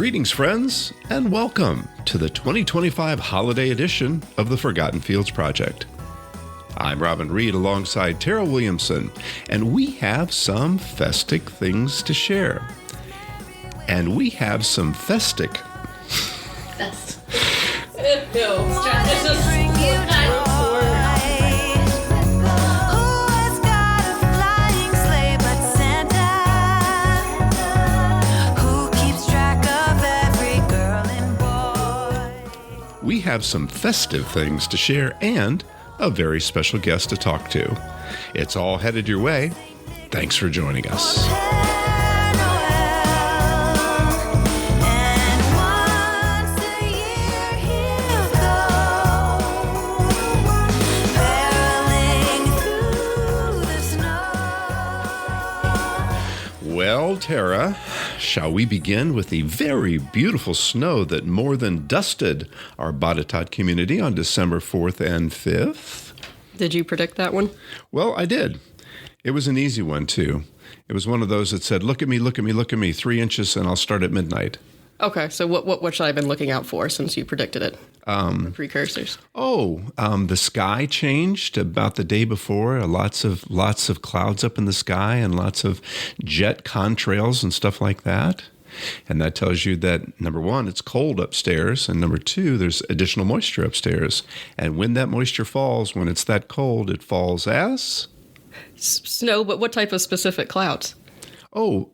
Greetings, friends, and welcome to the 2025 holiday edition of the Forgotten Fields Project. I'm Robin Reed alongside Tom Williamson, and we have some festive things to share. And we have some festic. Fest. We have some festive things to share and a very special guest to talk to. It's all headed your way. Thanks for joining us. Well, Tara, shall we begin with the very beautiful snow that more than dusted our Botetourt community on December 4th and 5th? Did you predict that one? Well, I did. It was an easy one, too. It was one of those that said, look at me, look at me, look at me, 3 inches, and I'll start at midnight. Okay, so what should I have been looking out for since you predicted it? The precursors. The sky changed about the day before. Lots of clouds up in the sky and lots of jet contrails and stuff like that. And that tells you that, number one, it's cold upstairs, and number two, there's additional moisture upstairs. And when that moisture falls, when it's that cold, it falls as? Snow, but what type of specific clouds?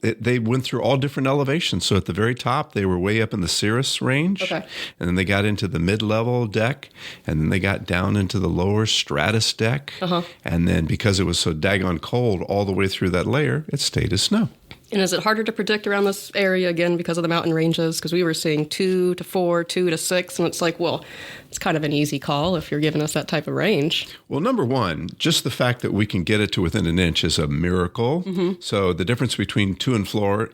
They went through all different elevations. So at the very top, they were way up in the cirrus range. Okay. And then they got into the mid-level deck. And then they got down into the lower stratus deck. Uh-huh. And then because it was so daggone cold all the way through that layer, it stayed as snow. And is it harder to predict around this area, again, because of the mountain ranges? Because we were seeing 2 to 4, 2 to 6, and it's like, well, it's kind of an easy call if you're giving us that type of range. Well, number one, just the fact that we can get it to within an inch is a miracle. Mm-hmm. So the difference between 2 and 4,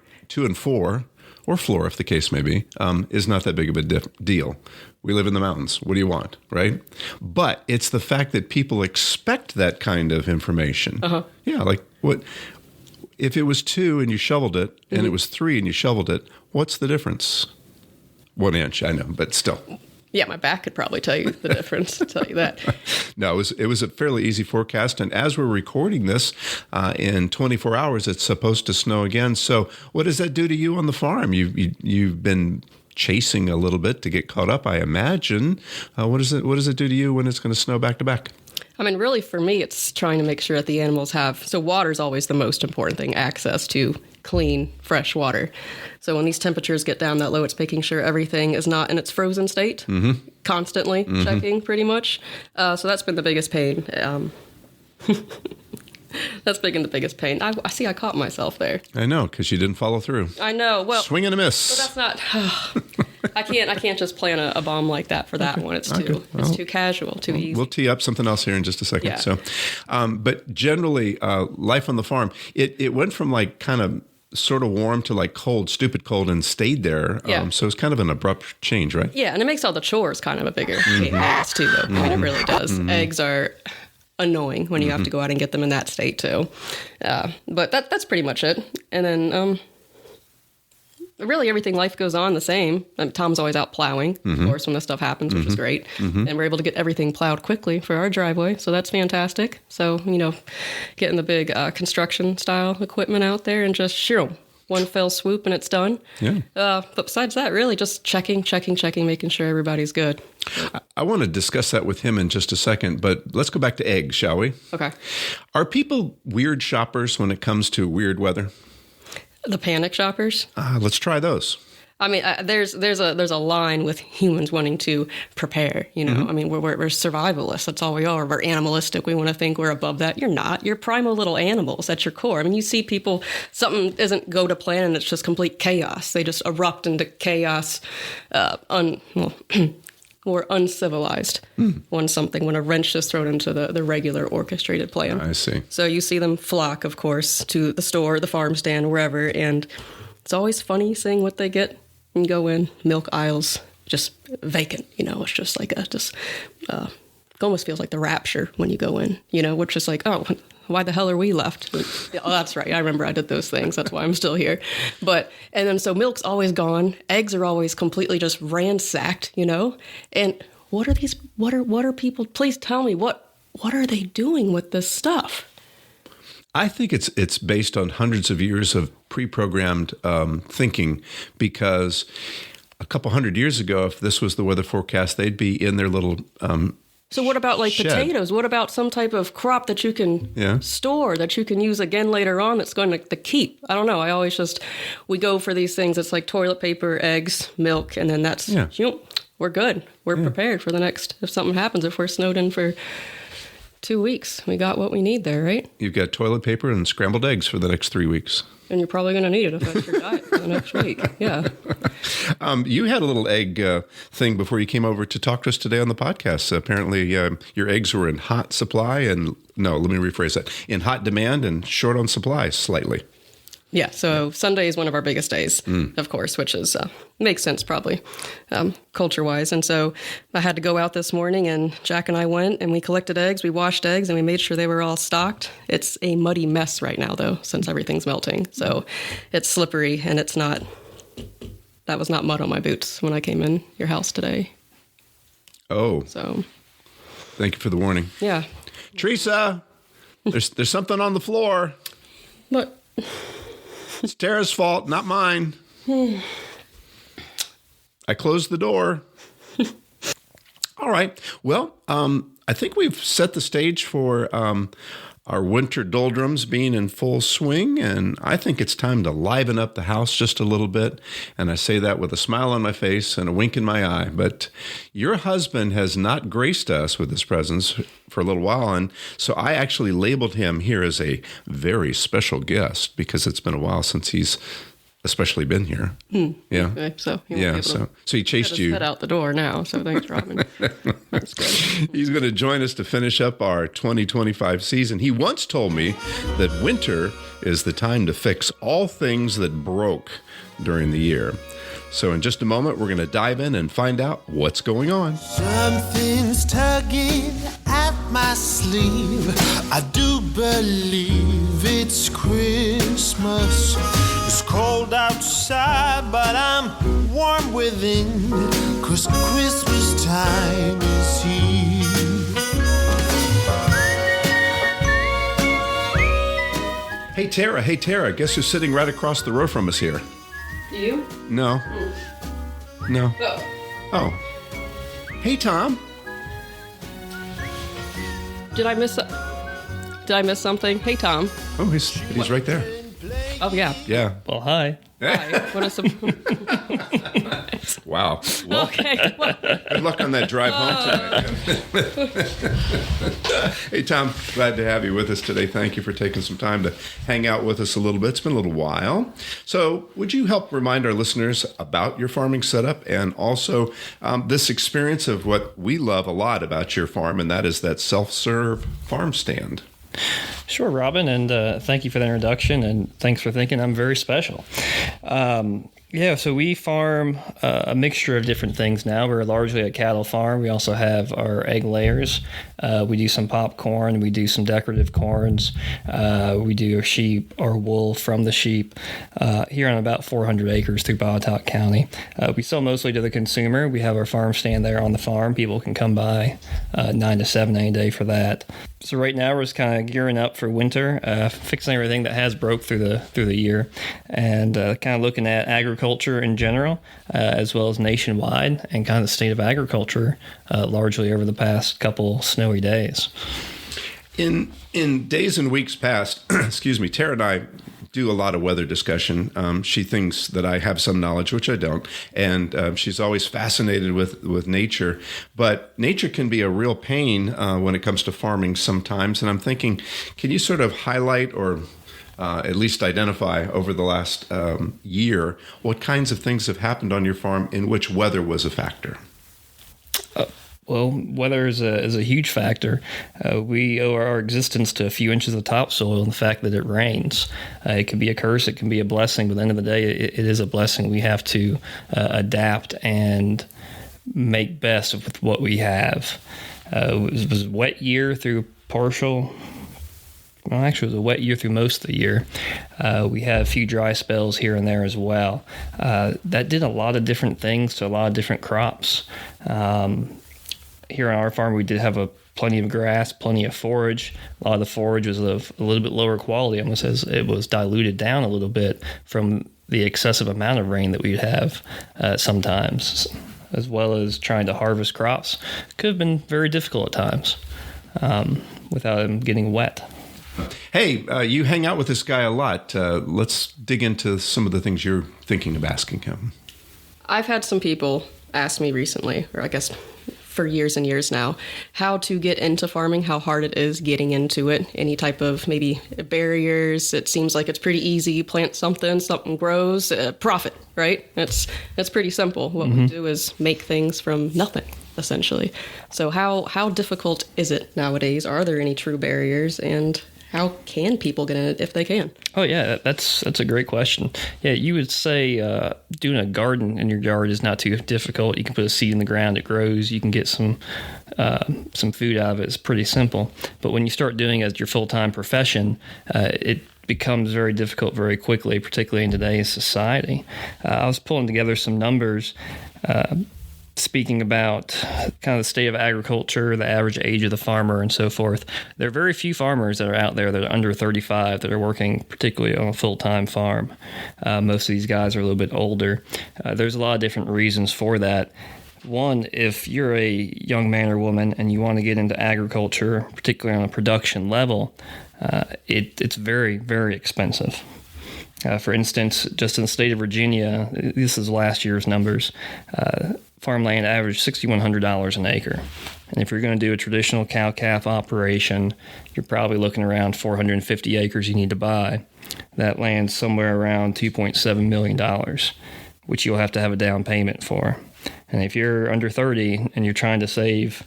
or floor if the case may be, is not that big of a deal. We live in the mountains. What do you want, right? But it's the fact that people expect that kind of information. Uh-huh. Yeah, like what... If it was 2 and you shoveled it, and it was 3 and you shoveled it, what's the difference? 1 inch, I know, but still. Yeah, my back could probably tell you the difference, tell you that. No, it was a fairly easy forecast, and as we're recording this, in 24 hours, it's supposed to snow again. So what does that do to you on the farm? You've been chasing a little bit to get caught up, I imagine. What does it do to you when it's going to snow back to back? I mean, really, for me, it's trying to make sure that the animals have... So water is always the most important thing, access to clean, fresh water. So when these temperatures get down that low, it's making sure everything is not in its frozen state, constantly checking, pretty much. So that's been the biggest pain. That's been the biggest pain. I see I caught myself there. I know, because you didn't follow through. I know. Well, swing and a miss. Well, that's not... I can't just plan a bomb like that for that one. It's too casual, too easy. We'll tee up something else here in just a second. Yeah. So, but generally, life on the farm, it went from like kind of sort of warm to like cold, stupid cold, and stayed there. Yeah. So it's kind of an abrupt change, right? Yeah, and it makes all the chores kind of a bigger pain in the ass too, though. I mean, it really does. Eggs are annoying when you have to go out and get them in that state too. But that's pretty much it. And then really everything, life goes on the same. Tom's always out plowing, of course, when this stuff happens, which is great. And we're able to get everything plowed quickly for our driveway, so that's fantastic. So, getting the big construction style equipment out there and just one fell swoop and it's done. Yeah. But besides that, really just checking, making sure everybody's good. I want to discuss that with him in just a second, but let's go back to eggs, shall we? Okay. Are people weird shoppers when it comes to weird weather? The panic shoppers? Let's try those. I mean, there's a line with humans wanting to prepare, I mean, we're survivalists. That's all we are. We're animalistic. We want to think we're above that. You're not. You're primal little animals at your core. I mean, you see people, something doesn't go to plan and it's just complete chaos. They just erupt into chaos, or uncivilized when a wrench is thrown into the regular orchestrated plan. I see. So you see them flock, of course, to the store, the farm stand, wherever, and it's always funny seeing what they get and go in. Milk aisles, just vacant, it's just like it almost feels like the rapture when you go in, which is like, oh, why the hell are we left? Oh, that's right. I remember I did those things. That's why I'm still here. And then so milk's always gone. Eggs are always completely just ransacked, And what are people, please tell me, what are they doing with this stuff? I think it's based on hundreds of years of pre-programmed thinking, because a couple hundred years ago, if this was the weather forecast, they'd be in their little So what about like shed. Potatoes? What about some type of crop that you can store, that you can use again later on, that's going to keep? I don't know. I always we go for these things. It's like toilet paper, eggs, milk, and then that's, we're good. We're prepared for the next, if something happens, if we're snowed in for 2 weeks, we got what we need there, right? You've got toilet paper and scrambled eggs for the next 3 weeks. And you're probably going to need it if that's your diet for the next week. Yeah. You had a little egg thing before you came over to talk to us today on the podcast. Apparently, your eggs were in hot supply in hot demand and short on supply slightly. Yeah, so Sunday is one of our biggest days, of course, which is makes sense probably culture-wise. And so I had to go out this morning, and Jack and I went, and we collected eggs, we washed eggs, and we made sure they were all stocked. It's a muddy mess right now, though, since everything's melting. So it's slippery, and that was not mud on my boots when I came in your house today. Oh. So. Thank you for the warning. Yeah. Teresa, there's something on the floor. But... It's Tara's fault, not mine. I closed the door. All right. Well, I think we've set the stage for our winter doldrums being in full swing, and I think it's time to liven up the house just a little bit. And I say that with a smile on my face and a wink in my eye. But your husband has not graced us with his presence for a little while, and so I actually labeled him here as a very special guest, because it's been a while since he's especially been here. Yeah. Okay, so he chased you. Head out the door now. So thanks, Robin. That's good. He's going to join us to finish up our 2025 season. He once told me that winter is the time to fix all things that broke during the year. So in just a moment, we're going to dive in and find out what's going on. Something's tugging at my sleeve. I do believe it's Christmas. It's cold outside, but I'm warm within, 'cause Christmas time is here. Hey Tara, guess who's sitting right across the row from us here? You? No. No. Oh. Hey, Tom. Did I miss something? Hey, Tom. Oh, he's right there. Oh, yeah. Yeah. Well, hi. Hi. What is Wow. Well, okay. Well, good luck on that drive home tonight. Hey, Tom, glad to have you with us today. Thank you for taking some time to hang out with us a little bit. It's been a little while. So would you help remind our listeners about your farming setup, and also this experience of what we love a lot about your farm, and that is that self-serve farm stand? Sure, Robin, and thank you for the introduction, and thanks for thinking I'm very special. So we farm a mixture of different things now. We're largely a cattle farm. We also have our egg layers. We do some popcorn. We do some decorative corns. We do our sheep, or wool from the sheep, here on about 400 acres through Botetourt County. We sell mostly to the consumer. We have our farm stand there on the farm. People can come by 9 to 7 any day for that. So right now we're just kind of gearing up for winter, fixing everything that has broke through the year, and kind of looking at agriculture in general, as well as nationwide, and kind of the state of agriculture largely over the past couple snowy days. In days and weeks past, excuse me, Tara and I do a lot of weather discussion. She thinks that I have some knowledge, which I don't, and she's always fascinated with nature. But nature can be a real pain when it comes to farming sometimes. And I'm thinking, can you sort of highlight, or at least identify over the last year, what kinds of things have happened on your farm in which weather was a factor? Well, weather is a huge factor. We owe our existence to a few inches of topsoil and the fact that it rains. It can be a curse, it can be a blessing, but at the end of the day, it is a blessing. We have to adapt and make best with what we have. It was a wet year through partial well, actually, it was a wet year through most of the year. We had a few dry spells here and there as well. That did a lot of different things to a lot of different crops. Here on our farm, we did have plenty of grass, plenty of forage. A lot of the forage was of a little bit lower quality, almost as it was diluted down a little bit from the excessive amount of rain that we'd have sometimes, as well as trying to harvest crops. Could have been very difficult at times without them getting wet. Hey, you hang out with this guy a lot. Let's dig into some of the things you're thinking of asking him. I've had some people ask me recently, or I guess for years and years now, how to get into farming, how hard it is getting into it, any type of maybe barriers. It seems like it's pretty easy. Plant something grows, profit, right? It's pretty simple. What we do is make things from nothing, essentially. So how difficult is it nowadays? Are there any true barriers, and how can people get in it if they can? Oh, yeah, that's a great question. Yeah, you would say doing a garden in your yard is not too difficult. You can put a seed in the ground, it grows. You can get some food out of it. It's pretty simple. But when you start doing it as your full-time profession, it becomes very difficult very quickly, particularly in today's society. I was pulling together some numbers speaking about kind of the state of agriculture, the average age of the farmer, and so forth. There are very few farmers that are out there that are under 35 that are working particularly on a full-time farm. Most of these guys are a little bit older. There's a lot of different reasons for that. One, if you're a young man or woman and you want to get into agriculture, particularly on a production level, it's very, very expensive. For instance, just in the state of Virginia, this is last year's numbers, farmland averaged $6,100 an acre. And if you're going to do a traditional cow-calf operation, you're probably looking around 450 acres you need to buy. That lands somewhere around $2.7 million, which you'll have to have a down payment for. And if you're under 30 and you're trying to save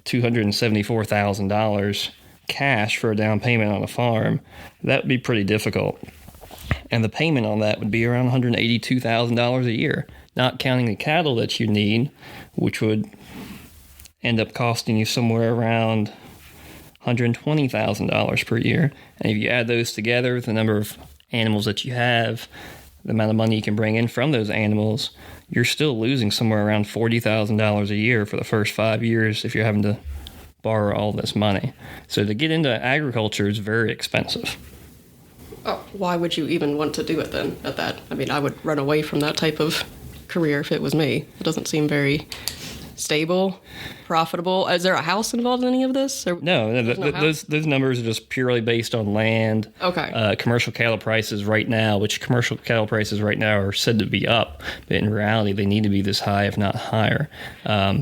$274,000 cash for a down payment on a farm, that would be pretty difficult. And the payment on that would be around $182,000 a year, not counting the cattle that you need, which would end up costing you somewhere around $120,000 per year. And if you add those together with the number of animals that you have, the amount of money you can bring in from those animals, you're still losing somewhere around $40,000 a year for the first 5 years if you're having to borrow all this money. So to get into agriculture is very expensive. Oh, why would you even want to do it then at that? I mean, I would run away from that type of career if it was me. It doesn't seem very stable, profitable. Is there a house involved in any of this? Or no, those numbers are just purely based on land. Okay. Commercial cattle prices right now, which commercial cattle prices right now are said to be up, but in reality they need to be this high, if not higher.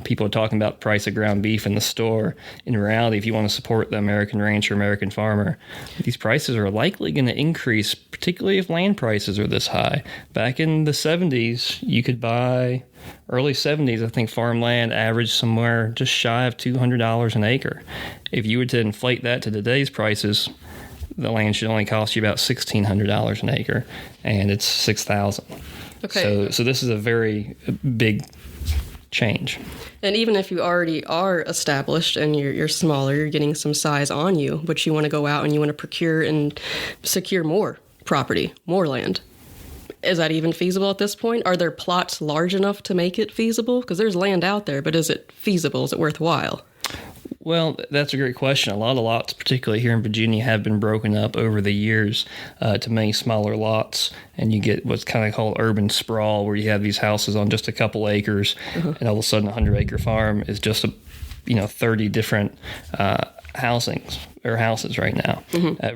People are talking about the price of ground beef in the store. In reality, if you want to support the American rancher, American farmer, these prices are likely going to increase, particularly if land prices are this high. Back in the 70s, you could buy... Early 70s, I think farmland averaged somewhere just shy of $200 an acre. If you were to inflate that to today's prices, the land should only cost you about $1,600 an acre, and it's $6,000. Okay. So this is a very big change. And even if you already are established and you're smaller, you're getting some size on you, but you want to go out and you want to procure and secure more property, more land. Is that even feasible at this point? Are there plots large enough to make it feasible? Because there's land out there, but is it feasible? Is it worthwhile? Well, that's a great question. A lot of lots, particularly here in Virginia, have been broken up over the years to many smaller lots, and you get what's kind of called urban sprawl, where you have these houses on just a couple acres, and all of a sudden a 100-acre farm is just 30 different houses right now.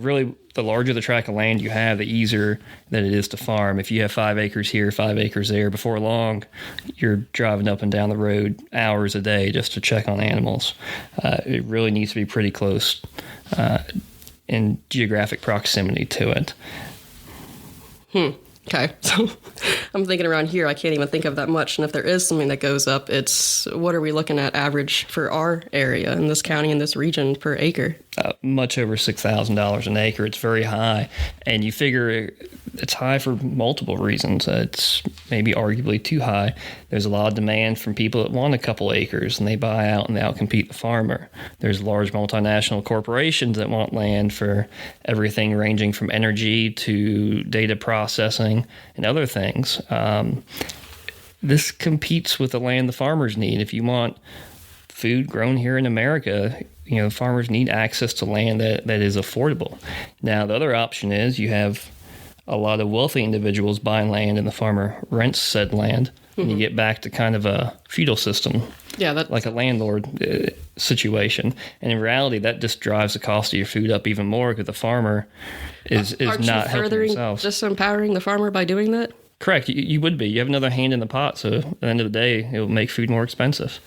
Really, the larger the tract of land you have, the easier that it is to farm. If you have 5 acres here, 5 acres there, before long, you're driving up and down the road hours a day just to check on animals. It really needs to be pretty close in geographic proximity to it. Okay, so I'm thinking around here, I can't even think of that much. And if there is something that goes up, it's what are we looking at average for our area in this county, in this region per acre? Much over $6,000 an acre. It's very high. And you figure it's high for multiple reasons. It's maybe arguably too high. There's a lot of demand from people that want a couple acres, and they buy out and they outcompete the farmer. There's large multinational corporations that want land for everything ranging from energy to data processing and other things. This competes with the land the farmers need. If you want food grown here in America, farmers need access to land that is affordable. Now, the other option is you have a lot of wealthy individuals buying land and the farmer rents said land, and you get back to kind of a feudal system, like a landlord situation. And in reality, that just drives the cost of your food up even more because the farmer is not helping themselves. Disempowering the farmer by doing that? Correct. You would be. You have another hand in the pot, so at the end of the day, it will make food more expensive.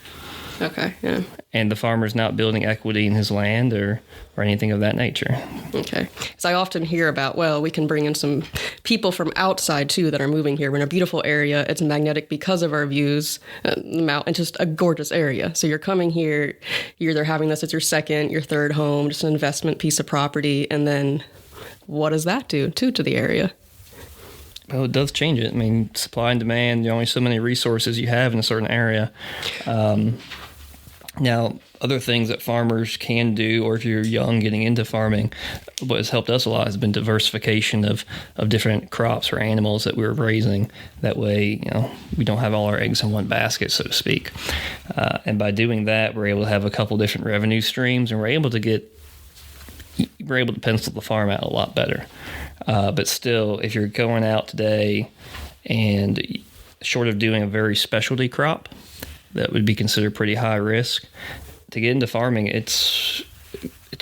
Okay, yeah. And the farmer's not building equity in his land or anything of that nature. Okay. So I often hear about, we can bring in some people from outside, too, that are moving here. We're in a beautiful area. It's magnetic because of our views, the mountain, just a gorgeous area. So you're coming here, you're either having this as your second, your third home, just an investment piece of property, and then what does that do, too, to the area? Well, it does change it. I mean, supply and demand, there are only so many resources you have in a certain area. Now, other things that farmers can do, or if you're young getting into farming, what has helped us a lot has been diversification of different crops or animals that we're raising. That way, we don't have all our eggs in one basket, so to speak. And by doing that, we're able to have a couple different revenue streams, and we're able to pencil the farm out a lot better. But still, if you're going out today and short of doing a very specialty crop, that would be considered pretty high risk. To get into farming, it's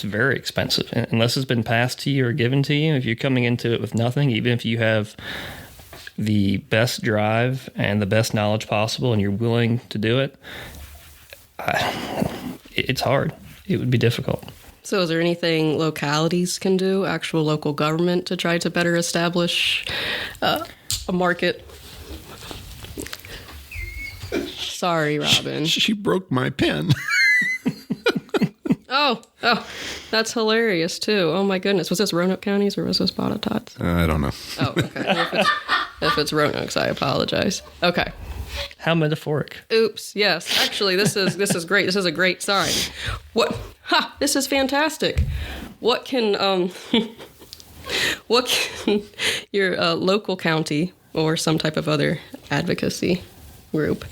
very expensive. Unless it's been passed to you or given to you, if you're coming into it with nothing, even if you have the best drive and the best knowledge possible and you're willing to do it, it's hard. It would be difficult. So is there anything localities can do, actual local government, to try to better establish a market? Sorry, Robin. She broke my pen. Oh, that's hilarious, too. Oh, my goodness. Was this Roanoke counties or was this Botetourt? I don't know. Oh, okay. If it's Roanoke's, I apologize. Okay. How metaphoric. Oops. Yes. Actually, this is great. This is a great sign. What? Ha! This is fantastic. What can your local county or some type of other advocacy group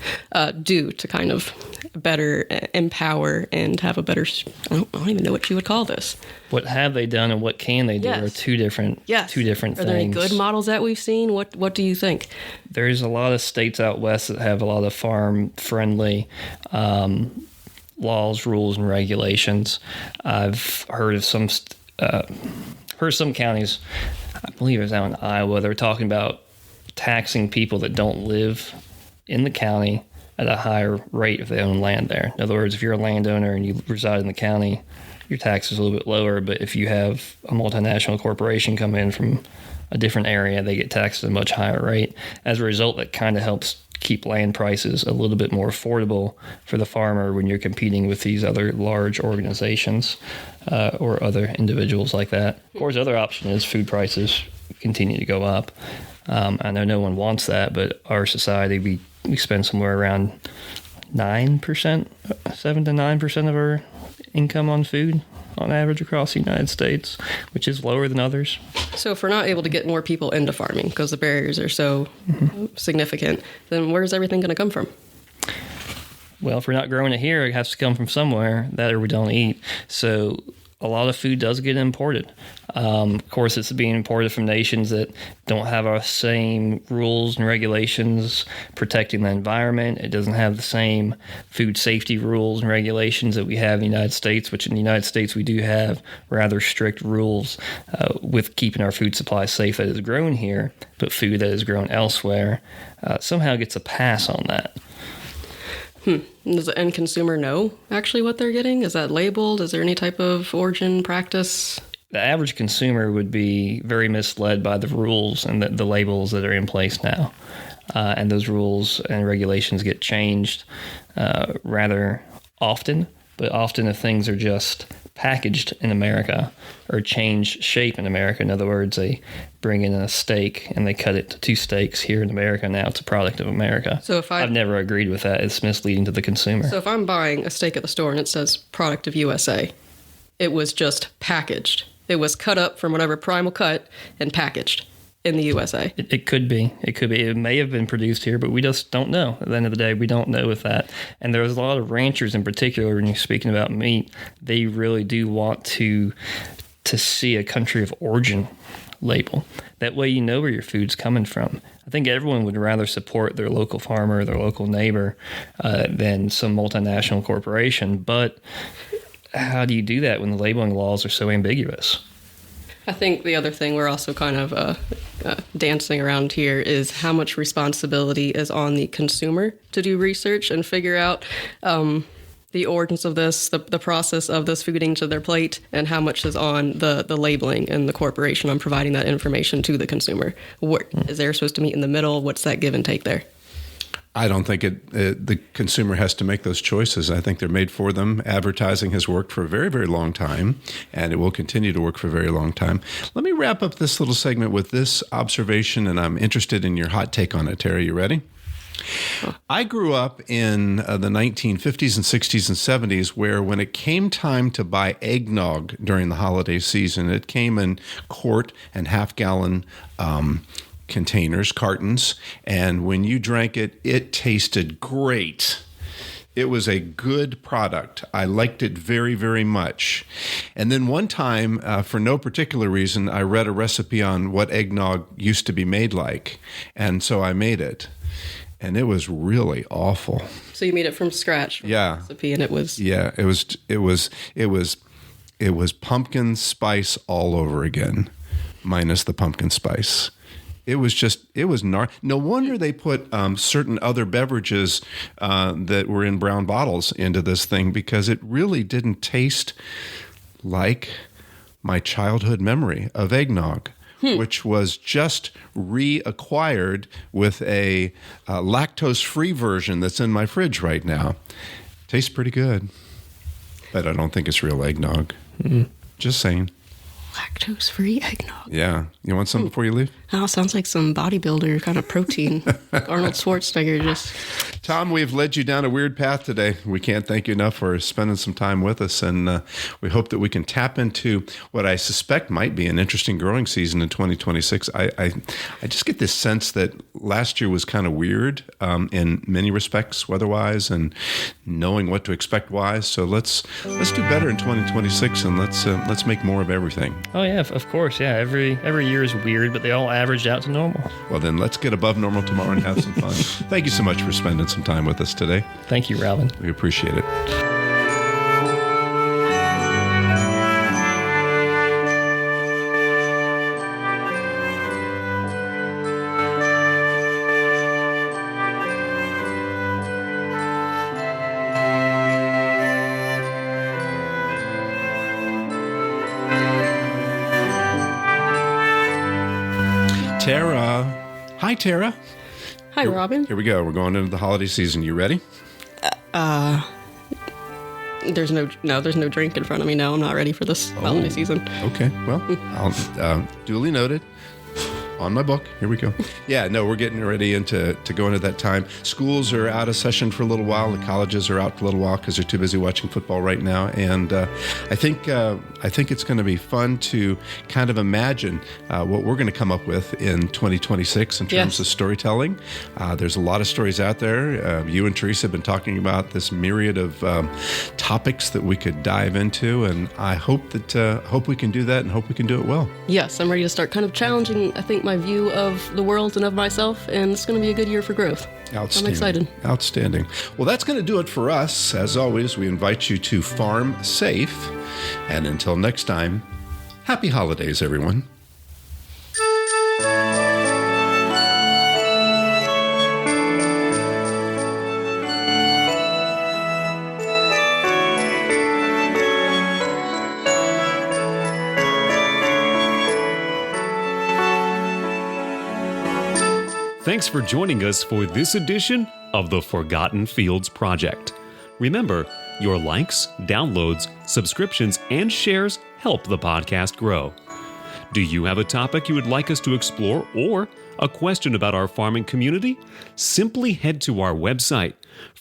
do to kind of better empower and have a better, I don't even know what you would call this. What have they done and what can they do are two different things. Are there any good models that we've seen? What do you think? There's a lot of states out west that have a lot of farm-friendly laws, rules, and regulations. I've heard of some counties, I believe it was out in Iowa, they're talking about taxing people that don't live in the county at a higher rate if they own land there. In other words, if you're a landowner and you reside in the county, your tax is a little bit lower, but if you have a multinational corporation come in from a different area, they get taxed at a much higher rate. As a result, that kind of helps keep land prices a little bit more affordable for the farmer when you're competing with these other large organizations or other individuals like that. Of course, the other option is food prices continue to go up. I know no one wants that, but our society, we spend somewhere around 9%, 7 to 9% of our income on food on average across the United States, which is lower than others. So if we're not able to get more people into farming because the barriers are so significant, then where's everything going to come from? Well, if we're not growing it here, it has to come from somewhere, that or we don't eat. So a lot of food does get imported. Of course, it's being imported from nations that don't have our same rules and regulations protecting the environment. It doesn't have the same food safety rules and regulations that we have in the United States, which in the United States we do have rather strict rules with keeping our food supply safe that is grown here, but food that is grown elsewhere somehow gets a pass on that. Does the end consumer know actually what they're getting? Is that labeled? Is there any type of origin practice? The average consumer would be very misled by the rules and the labels that are in place now. And those rules and regulations get changed rather often. But often if things are just packaged in America or change shape in America. In other words, they bring in a steak and they cut it to 2 steaks here in America. Now it's a product of America. So if I've never agreed with that. It's misleading to the consumer. So if I'm buying a steak at the store and it says product of USA, it was just packaged. It was cut up from whatever primal cut and packaged in the USA. It could be. It could be. It may have been produced here, but we just don't know. At the end of the day, we don't know with that. And there's a lot of ranchers in particular, when you're speaking about meat, they really do want to see a country of origin label. That way you know where your food's coming from. I think everyone would rather support their local farmer, their local neighbor, than some multinational corporation. But how do you do that when the labeling laws are so ambiguous? I think the other thing we're also kind of dancing around here is how much responsibility is on the consumer to do research and figure out the origins of this, the process of this food getting to their plate, and how much is on the labeling and the corporation on providing that information to the consumer. Is there supposed to meet in the middle? What's that give and take there? I don't think the consumer has to make those choices. I think they're made for them. Advertising has worked for a very, very long time, and it will continue to work for a very long time. Let me wrap up this little segment with this observation, and I'm interested in your hot take on it. Terry, you ready? I grew up in the 1950s and 60s and 70s where when it came time to buy eggnog during the holiday season, it came in quart and half-gallon containers, cartons, and when you drank it, it tasted great. It was a good product. I liked it very, very much. And then one time, for no particular reason, I read a recipe on what eggnog used to be made like, and so I made it. And it was really awful. So you made it from scratch? Yeah. Recipe, and it was... Yeah, it was pumpkin spice all over again, minus the pumpkin spice. It was no wonder they put certain other beverages that were in brown bottles into this thing, because it really didn't taste like my childhood memory of eggnog, which was just reacquired with a lactose-free version that's in my fridge right now. Tastes pretty good, but I don't think it's real eggnog. Mm-hmm. Just saying. Lactose-free eggnog. Yeah. You want some before you leave? Oh, sounds like some bodybuilder kind of protein. Like Arnold Schwarzenegger just... Tom, we've led you down a weird path today. We can't thank you enough for spending some time with us, and we hope that we can tap into what I suspect might be an interesting growing season in 2026. I just get this sense that last year was kind of weird in many respects, weather-wise, and knowing what to expect wise. So let's do better in 2026, and let's make more of everything. Oh yeah, of course, yeah. Every year is weird, but they all averaged out to normal. Well, then let's get above normal tomorrow and have some fun. Thank you so much for spending some time with us today. Thank you, Robin. We appreciate it. Tara. Hi, Tara. Hi, Robin. Here we go. We're going into the holiday season. You ready? There's no drink in front of me now. I'm not ready for this holiday season. Okay. Well, I'll duly noted. On my book. Here we go. Yeah, no, we're getting ready to go into that time. Schools are out of session for a little while. The colleges are out for a little while because they're too busy watching football right now. And I think it's going to be fun to kind of imagine what we're going to come up with in 2026 in terms of storytelling. There's a lot of stories out there. You and Teresa have been talking about this myriad of topics that we could dive into, and I hope we can do that and hope we can do it well. Yes, I'm ready to start kind of challenging, I think, my view of the world and of myself, and it's going to be a good year for growth. Outstanding. I'm excited. Outstanding. Well, that's going to do it for us. As always, we invite you to farm safe. And until next time, happy holidays, everyone. Thanks for joining us for this edition of the Forgotten Fields Project. Remember, Your likes, downloads, subscriptions, and shares help the podcast grow. Do you have a topic you would like us to explore or a question about our farming community? Simply head to our website,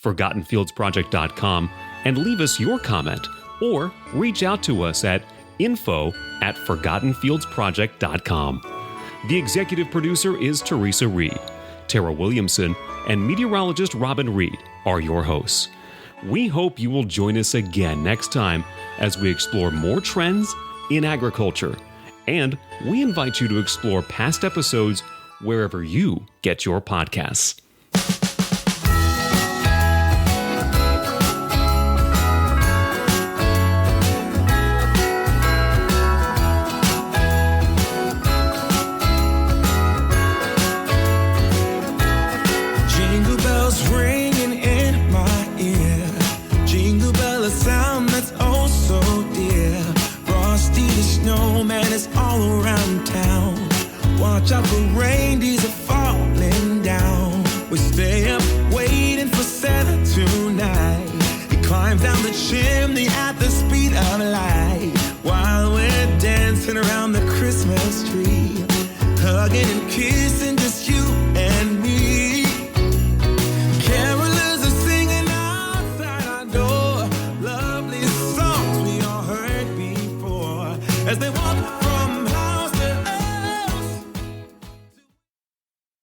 ForgottenFieldsProject.com, and leave us your comment, or reach out to us at info@ForgottenFieldsProject.com. The executive producer is Teresa Reed. Tara Williamson and meteorologist Robin Reed are your hosts. We hope you will join us again next time as we explore more trends in agriculture. And we invite you to explore past episodes wherever you get your podcasts. Jingle bells ringing in my ear. Jingle bell, a sound that's oh so dear. Frosty the snowman is all around town. Watch out for reindeers are falling down. We stay up waiting for Santa tonight. He climbs down the chimney at the speed of light, while we're dancing around the Christmas tree, hugging and kissing just you and me. Carolers are singing outside our door, lovely songs we all heard before, as they walk